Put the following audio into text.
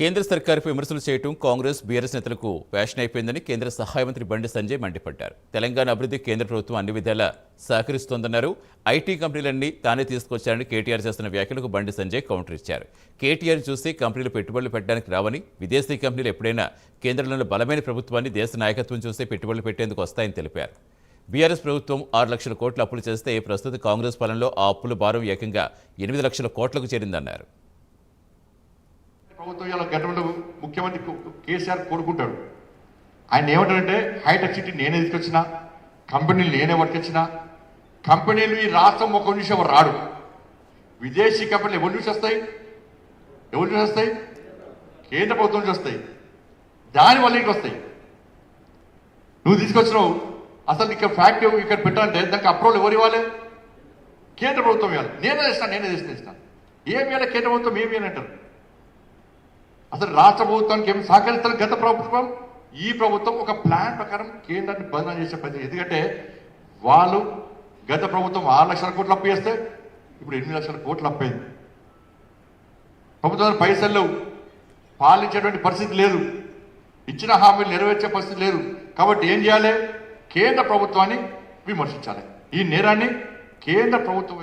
కేంద్ర సర్కారుపై విమర్శలు చేయడం కాంగ్రెస్ బీఆర్ఎస్ నేతలకు ఫ్యాషన్ అయిపోయిందని కేంద్ర సహాయ మంత్రి బండి సంజయ్ మండిపడ్డారు. తెలంగాణ అభివృద్ధికి కేంద్ర ప్రభుత్వం అన్ని విధాలా సహకరిస్తోందన్నారు. ఐటీ కంపెనీలన్నీ తానే తీసుకొచ్చారని కేటీఆర్ చేస్తున్న వ్యాఖ్యలకు బండి సంజయ్ కౌంటర్ ఇచ్చారు. కేటీఆర్ చూసి కంపెనీలు పెట్టుబడులు పెట్టడానికి రావని, విదేశీ కంపెనీలు ఎప్పుడైనా కేంద్రంలోని బలమైన ప్రభుత్వాన్ని దేశ నాయకత్వం చూస్తే పెట్టుబడులు పెట్టేందుకు వస్తాయని తెలిపారు. బీఆర్ఎస్ ప్రభుత్వం 6 లక్షల కోట్ల అప్పులు చేస్తే ప్రస్తుత కాంగ్రెస్ పాలనలో ఆ అప్పుల భారం ఏకంగా 8 లక్షల కోట్లకు చేరిందన్నారు. ప్రభుత్వం ఇలా గతంలో ముఖ్యమంత్రి కేసీఆర్ కోరుకుంటాడు. ఆయన ఏమంటారంటే హైటెక్ సిటీ నేనే తీసుకొచ్చిన, కంపెనీలు నేనే పట్టుకొచ్చిన, కంపెనీలు ఈ రాష్ట్రం ఒక నుంచి ఎవరు రాడు, విదేశీ కంపెనీలు ఎవరి నుంచి వస్తాయి, కేంద్ర ప్రభుత్వం నుంచి వస్తాయి, దానివల్ల ఇంటికి వస్తాయి. నువ్వు తీసుకొచ్చినావు, అసలు ఇక్కడ ఫ్యాక్టరీ ఇక్కడ పెట్టాలంటే దానికి అప్రూవల్ ఎవరు ఇవ్వాలి? కేంద్ర ప్రభుత్వం ఇవ్వాలి. నేనే చేస్తాను. ఏమి ఇవ్వాలి? కేంద్ర ప్రభుత్వం ఏమి అని అంటారు. అసలు రాష్ట్ర ప్రభుత్వానికి ఏమి సహకరిస్తారు గత ప్రభుత్వం? ఈ ప్రభుత్వం ఒక ప్లాన్ ప్రకారం కేంద్రాన్ని బంధన చేసే పని. ఎందుకంటే వాళ్ళు గత ప్రభుత్వం 6 లక్షల కోట్లు అప్పు చేస్తే ఇప్పుడు 8 లక్షల కోట్లు అప్పైంది. ప్రభుత్వానికి పైసలు లేవు, పాలించేటువంటి పరిస్థితి లేదు, ఇచ్చిన హామీలు నెరవేర్చే పరిస్థితి లేదు. కాబట్టి ఏం చేయాలి? కేంద్ర ప్రభుత్వాన్ని విమర్శించాలి. ఈ నేరాన్ని కేంద్ర ప్రభుత్వం